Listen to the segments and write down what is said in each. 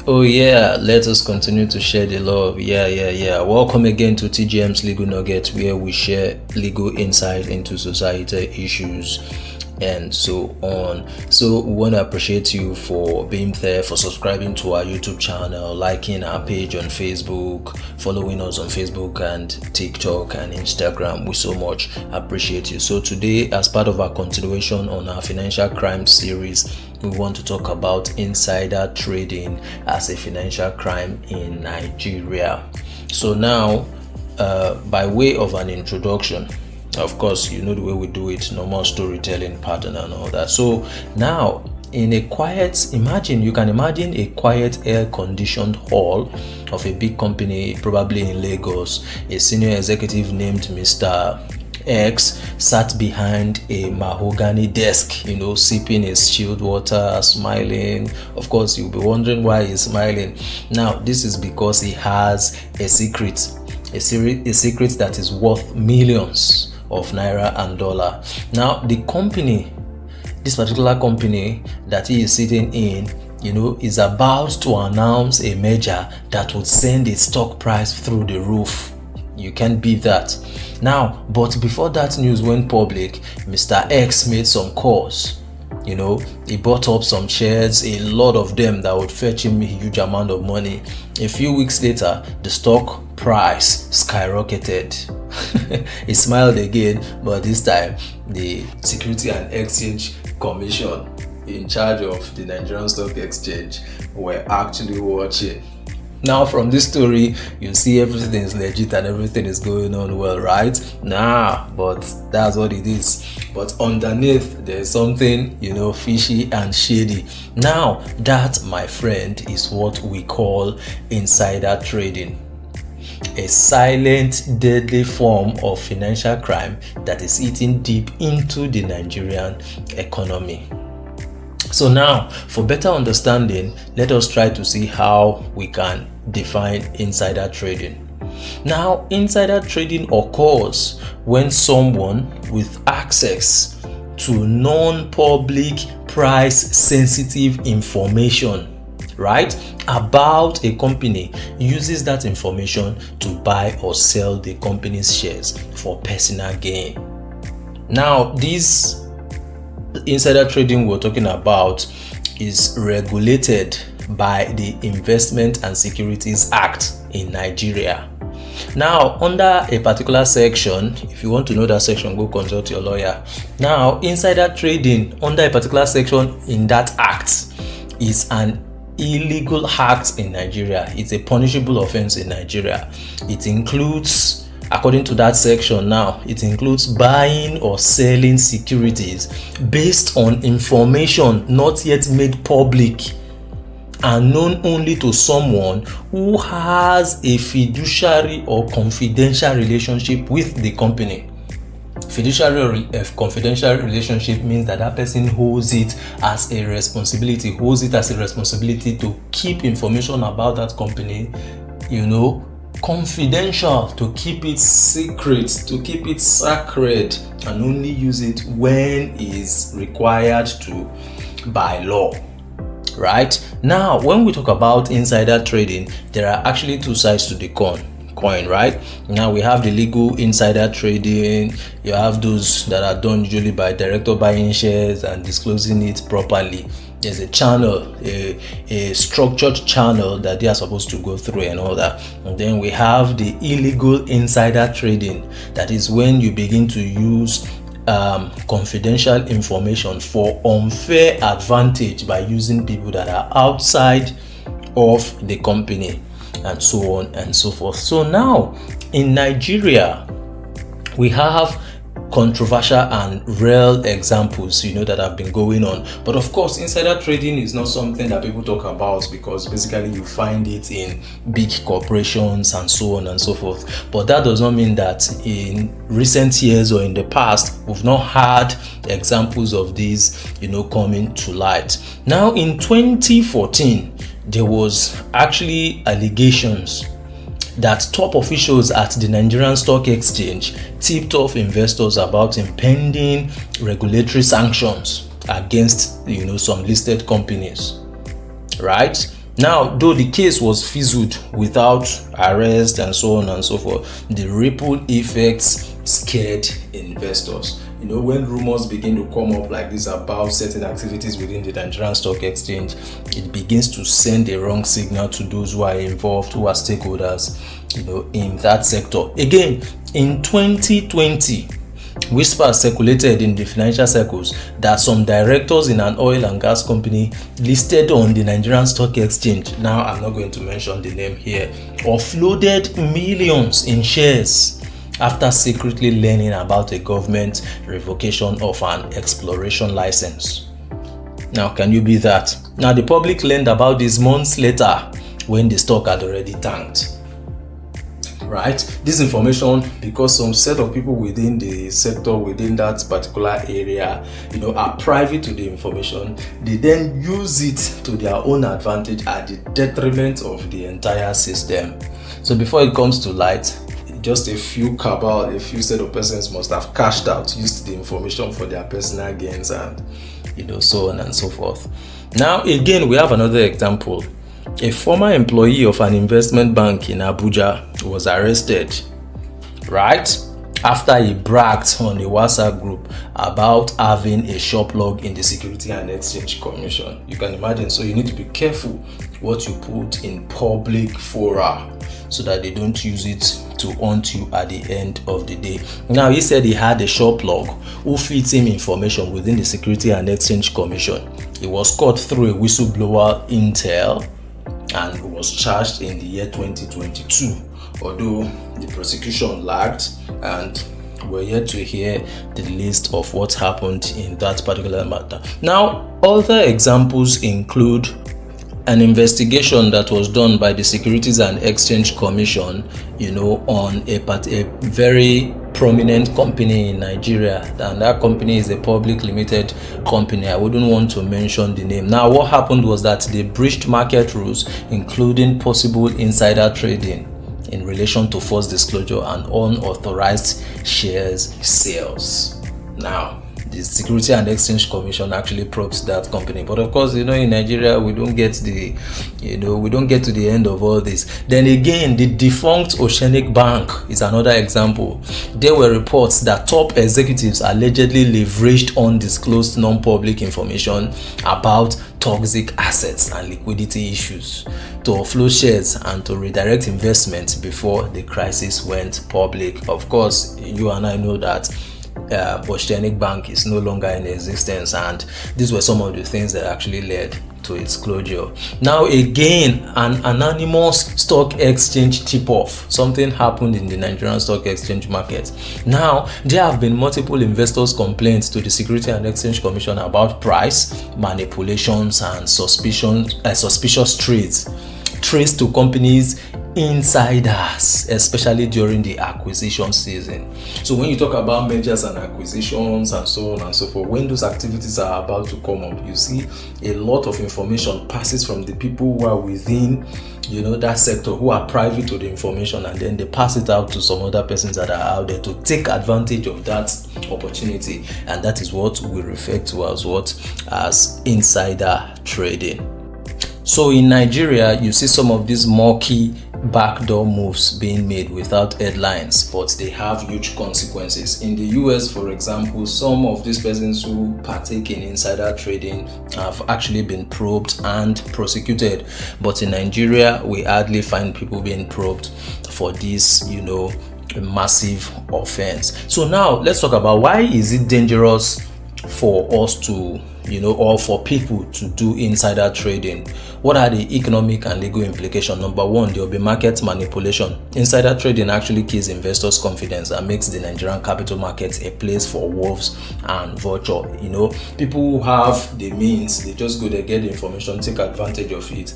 Oh yeah, let us continue to share the love. Yeah. Welcome again to TGM's Legal Nugget, where we share legal insight into societal issues and so on. So we want to appreciate you for being there, for subscribing to our YouTube channel, liking our page on Facebook, following us on Facebook and TikTok and Instagram. We so much appreciate you. So today, as part of our continuation on our financial crime series, we want to talk about insider trading as a financial crime in Nigeria. So now, by way of an introduction, of course, you know the way we do it, normal storytelling pattern and all that. So now, in a quiet, you can imagine a quiet air-conditioned hall of a big company, probably in Lagos. A senior executive named Mr. X sat behind a mahogany desk, sipping his chilled water, smiling. Of course, you'll be wondering why he's smiling. Now, this is because he has a secret that is worth millions of naira and dollar. Now, this particular company that he is sitting in, is about to announce a merger that would send its stock price through the roof. You can't beat that. Now, but before that news went public, Mr. X made some calls. He bought up some shares, a lot of them that would fetch him a huge amount of money. A few weeks later, the stock price skyrocketed. He smiled again, but this time the Securities and Exchange Commission in charge of the Nigerian Stock Exchange were actually watching. Now, from this story, you see everything is legit and everything is going on well, right? But that's what it is. But underneath, there's something, fishy and shady. Now, that, my friend, is what we call insider trading. A silent, deadly form of financial crime that is eating deep into the Nigerian economy. So now, for better understanding, let us try to see how we can define insider trading. Now, insider trading occurs when someone with access to non-public price-sensitive information, right, about a company uses that information to buy or sell the company's shares for personal gain. Now, this insider trading we're talking about is regulated by the Investment and Securities Act in Nigeria. Now, under a particular section, if you want to know that section, go consult your lawyer. Now, insider trading under a particular section in that act is an illegal act in Nigeria. It's a punishable offense in Nigeria. It includes, according to that section now, it includes buying or selling securities based on information not yet made public and known only to someone who has a fiduciary or confidential relationship with the company. Fiduciary or confidential relationship means that person holds it as a responsibility, to keep information about that company, confidential, to keep it secret, to keep it sacred, and only use it when is required to by law. Right? Now, when we talk about insider trading, there are actually two sides to the coin, right? Now, we have the legal insider trading. You have those that are done usually by director buying shares and disclosing it properly. There's a channel, a structured channel that they are supposed to go through and all that. And then we have the illegal insider trading. That is when you begin to use confidential information for unfair advantage by using people that are outside of the company, and so on and so forth. So now in Nigeria, we have controversial and real examples, that have been going on. But of course, insider trading is not something that people talk about, because basically you find it in big corporations and so on and so forth. But that does not mean that in recent years or in the past we've not had examples of these, coming to light. Now in 2014, there was actually allegations that top officials at the Nigerian Stock Exchange tipped off investors about impending regulatory sanctions against, some listed companies. Right? Now, though the case was fizzled without arrest and so on and so forth, the ripple effects scared investors. When rumors begin to come up like this about certain activities within the Nigerian Stock Exchange, it begins to send a wrong signal to those who are involved, who are stakeholders, in that sector. Again, in 2020, whispers circulated in the financial circles that some directors in an oil and gas company listed on the Nigerian Stock Exchange, now I'm not going to mention the name here, offloaded millions in shares after secretly learning about a government revocation of an exploration license. Now, can you be that? Now, the public learned about this months later when the stock had already tanked. Right? This information, because some set of people within the sector, within that particular area, are privy to the information, they then use it to their own advantage at the detriment of the entire system. So before it comes to light, just a few set of persons must have cashed out, used the information for their personal gains, and so on and so forth. Now again, we have another example. A former employee of an investment bank in Abuja was arrested, right, after he bragged on a WhatsApp group about having a shop log in the Securities and Exchange Commission. You can imagine. So you need to be careful what you put in public fora, so that they don't use it to haunt you at the end of the day. Now, he said he had a shop log who feeds him information within the Securities and Exchange Commission. He was caught through a whistleblower intel and was charged in the year 2022, although the prosecution lagged, and we're yet to hear the list of what happened in that particular matter. Now, other examples include an investigation that was done by the Securities and Exchange Commission, on a very prominent company in Nigeria, and that company is a public limited company. I wouldn't want to mention the name. Now, what happened was that they breached market rules, including possible insider trading in relation to false disclosure and unauthorized shares sales. Now, the Securities and Exchange Commission actually probes that company, but of course, in Nigeria we don't get to the end of all this. Then again, the defunct Oceanic Bank is another example. There were reports that top executives allegedly leveraged undisclosed non-public information about toxic assets and liquidity issues to offload shares and to redirect investments before the crisis went public. Of course, you and I know that Oceanic Bank is no longer in existence, and these were some of the things that actually led to its closure. Now again, an anonymous stock exchange tip-off. Something happened in the Nigerian stock exchange market. Now, there have been multiple investors' complaints to the Securities and Exchange Commission about price manipulations and suspicious trades traced to companies insiders, especially during the acquisition season. So when you talk about mergers and acquisitions and so on and so forth, when those activities are about to come up, you see a lot of information passes from the people who are within that sector, who are private to the information, and then they pass it out to some other persons that are out there to take advantage of that opportunity, and that is what we refer to as insider trading. So in Nigeria, you see some of these murky backdoor moves being made without headlines, but they have huge consequences. In the US, for example, some of these persons who partake in insider trading have actually been probed and prosecuted, but in Nigeria we hardly find people being probed for this a massive offense. So now let's talk about why is it dangerous for us to or for people to do insider trading. what are the economic and legal implications? Number one, there will be market manipulation. Insider trading actually kills investors' confidence and makes the Nigerian capital market a place for wolves and vulture. People who have the means, they just go there, get the information, take advantage of it,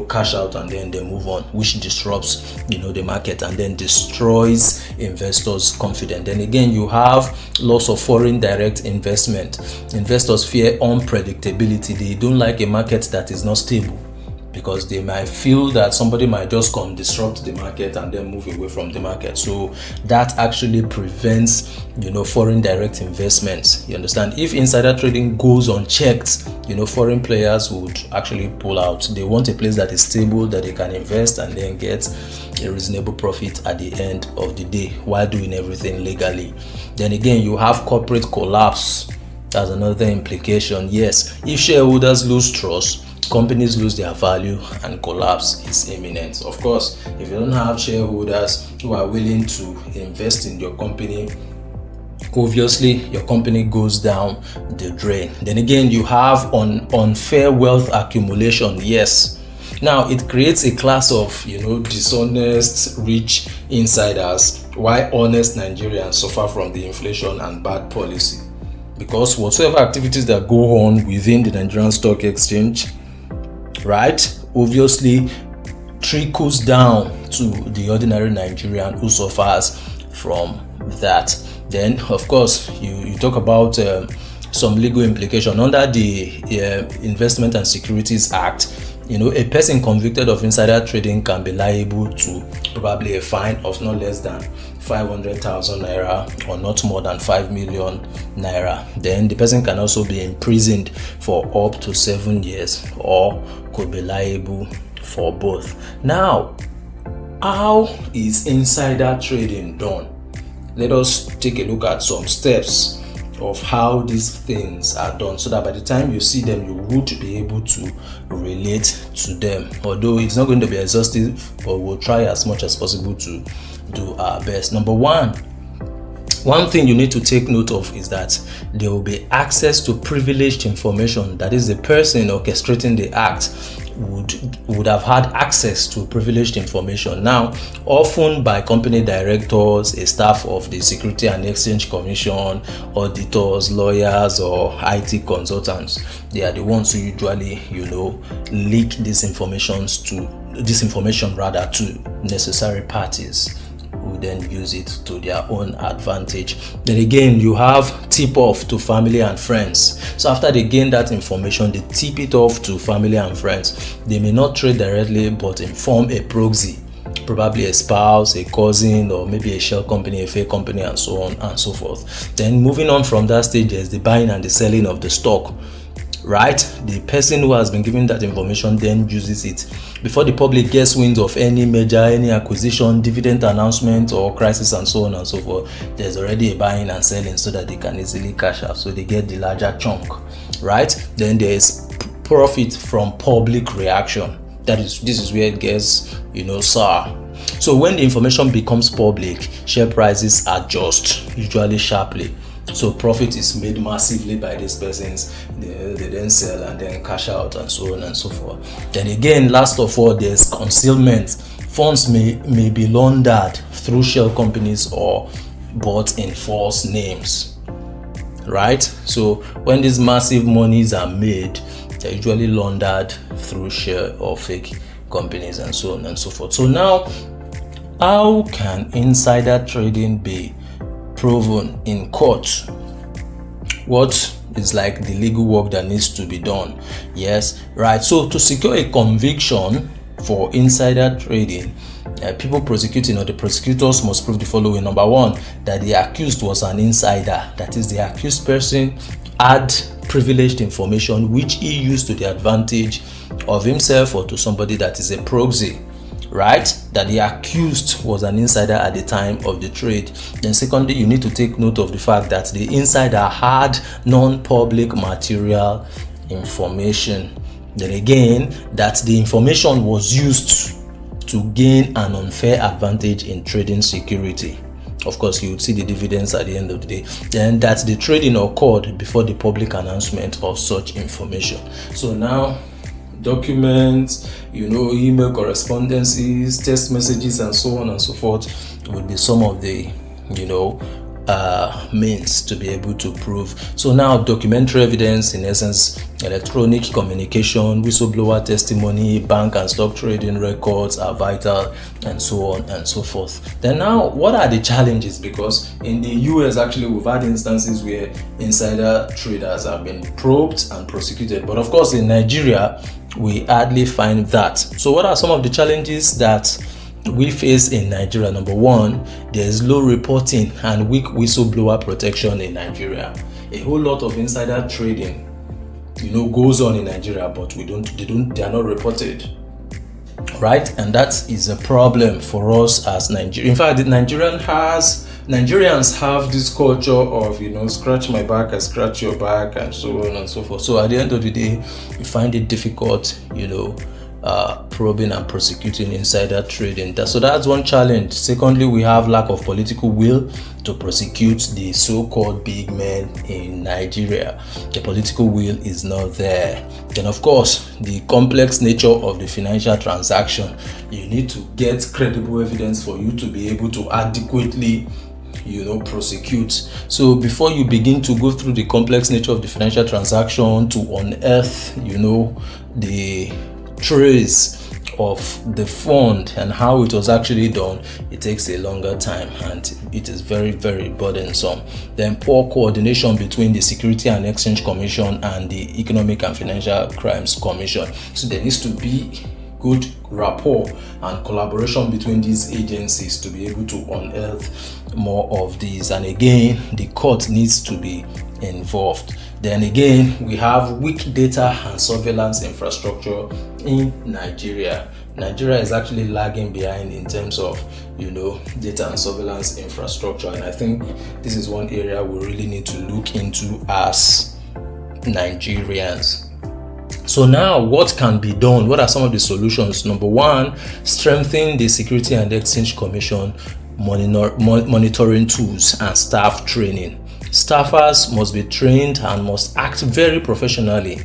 cash out, and then they move on, which disrupts, the market and then destroys investors' confidence. Then again, you have loss of foreign direct investment. Investors fear unpredictability. They don't like a market that is not stable, because they might feel that somebody might just come disrupt the market and then move away from the market. So that actually prevents, foreign direct investments. You understand? If insider trading goes unchecked, foreign players would actually pull out. They want a place that is stable, that they can invest and then get a reasonable profit at the end of the day while doing everything legally. Then again, you have corporate collapse. That's another implication. Yes, if shareholders lose trust, companies lose their value and collapse is imminent. Of course, if you don't have shareholders who are willing to invest in your company, obviously your company goes down the drain. Then again, you have unfair wealth accumulation. Yes, now it creates a class of dishonest rich insiders, while honest Nigerians suffer from the inflation and bad policy, because whatsoever activities that go on within the Nigerian stock exchange, right, obviously trickles down to the ordinary Nigerian who suffers from that. Then of course you talk about some legal implication under the Investment and Securities Act. A person convicted of insider trading can be liable to probably a fine of not less than 500,000 naira or not more than 5 million naira. Then the person can also be imprisoned for up to 7 years or could be liable for both. Now, how is insider trading done? Let us take a look at some steps of how these things are done, so that by the time you see them, you would be able to relate to them. Although it's not going to be exhaustive, but we'll try as much as possible to do our best. Number one thing you need to take note of is that there will be access to privileged information. That is, the person orchestrating the act would have had access to privileged information. Now, often by company directors, a staff of the Securities and Exchange Commission, auditors, lawyers, or IT consultants. They are the ones who usually, leak this information to necessary parties, who then use it to their own advantage. Then again, you have tip off to family and friends. So after they gain that information, they tip it off to family and friends. They may not trade directly, but inform a proxy, probably a spouse, a cousin, or maybe a shell company, a fake company, and so on and so forth. Then moving on from that stage, there's the buying and the selling of the stock. Right, the person who has been given that information then uses it before the public gets wind of any merger, any acquisition, dividend announcement, or crisis, and so on and so forth. There's already a buying and selling so that they can easily cash out, so they get the larger chunk. Right, then there's profit from public reaction. This is where it gets sour. So when the information becomes public, share prices adjust, usually sharply. So profit is made massively by these persons. They then sell and then cash out, and so on and so forth. Then again, last of all, there's concealment. Funds may be laundered through shell companies or bought in false names. Right? So when these massive monies are made, they're usually laundered through shell or fake companies, and so on and so forth. So now, how can insider trading be proven in court? What is like the legal work that needs to be done? Yes, right. So to secure a conviction for insider trading, people prosecuting or the prosecutors must prove the following. Number one, that the accused was an insider. That is, the accused person had privileged information which he used to the advantage of himself or to somebody that is a proxy. Right, that the accused was an insider at the time of the trade. Then secondly, you need to take note of the fact that the insider had non-public material information. Then again, that the information was used to gain an unfair advantage in trading security. Of course, you would see the dividends at the end of the day. Then that the trading occurred before the public announcement of such information. So now, documents, email correspondences, text messages, and so on and so forth would be some of the means to be able to prove. So now, documentary evidence, in essence, electronic communication, whistleblower testimony, bank and stock trading records are vital, and so on and so forth. Then now, what are the challenges? Because in the US, actually, we've had instances where insider traders have been probed and prosecuted, but of course in Nigeria we hardly find that. So what are some of the challenges that we face in Nigeria? Number one, there is low reporting and weak whistleblower protection in Nigeria. A whole lot of insider trading, goes on in Nigeria, but they are not reported, right? And that is a problem for us as Nigeria. In fact, Nigerians have this culture of, scratch my back, I scratch your back, and so on and so forth. So at the end of the day, you find it difficult, probing and prosecuting insider trading. So that's one challenge. Secondly, we have lack of political will to prosecute the so-called big men in Nigeria. The political will is not there. Then, of course, the complex nature of the financial transaction. You need to get credible evidence for you to be able to adequately prosecute. So before you begin to go through the complex nature of the financial transaction to unearth the trace of the fund and how it was actually done, it takes a longer time and it is very, very burdensome. Then poor coordination between the Securities and Exchange Commission and the Economic and Financial Crimes Commission. So there needs to be good rapport and collaboration between these agencies to be able to unearth more of these. And again, the court needs to be involved. Then again, we have weak data and surveillance infrastructure in Nigeria. Nigeria is actually lagging behind in terms of data and surveillance infrastructure, and I think this is one area we really need to look into as Nigerians. So now, what can be done? What are some of the solutions? Number one, strengthen the Securities and Exchange Commission monitoring tools and staff training. Staffers must be trained and must act very professionally.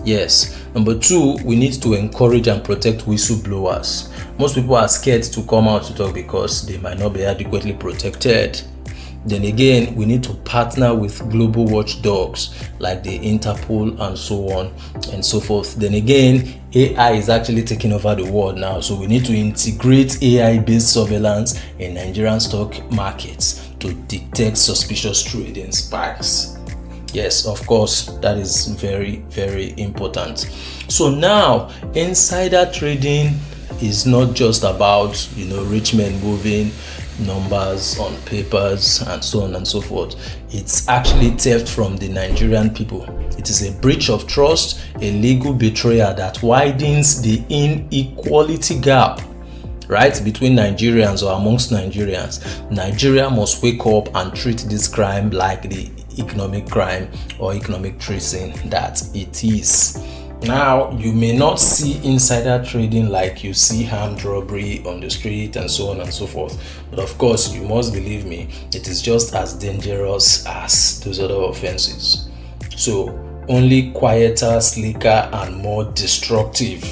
Yes. Number two, we need to encourage and protect whistleblowers. Most people are scared to come out to talk because they might not be adequately protected. Then again, we need to partner with global watchdogs like the Interpol and so on and so forth. Then again, AI is actually taking over the world now, so we need to integrate AI-based surveillance in Nigerian stock markets to detect suspicious trading spikes. Yes, of course, that is very, very important. So now, insider trading is not just about rich men moving numbers on papers and so on and so forth. It's actually theft from the Nigerian people. It is a breach of trust, a legal betrayal that widens the inequality gap, right, between Nigerians or amongst Nigerians. Nigeria must wake up and treat this crime like the economic crime or economic tracing that it is. Now, you may not see insider trading like you see armed robbery on the street and so on and so forth. But of course, you must believe me, it is just as dangerous as those other offenses. So, only quieter, slicker, and more destructive.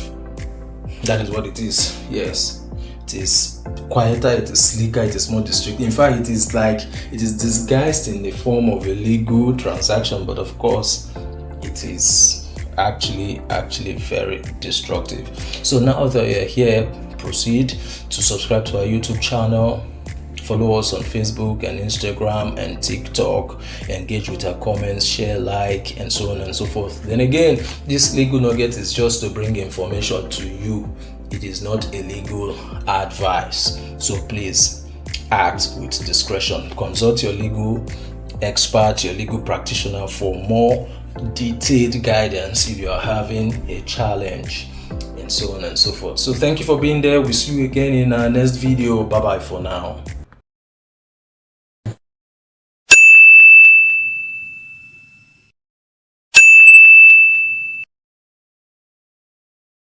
That is what it is. Yes, it is quieter, it is slicker, it is more destructive. In fact, it is disguised in the form of a legal transaction, but of course, it is actually very destructive. So now that you're here, proceed to subscribe to our YouTube channel, follow us on Facebook and Instagram and TikTok, engage with our comments, share, like, and so on and so forth. Then again, this legal nugget is just to bring information to you. It is not a legal advice, so please act with discretion. Consult your legal expert, your legal practitioner for more detailed guidance if you are having a challenge, and so on and so forth. So thank you for being there. We'll see you again in our next video. Bye bye for now.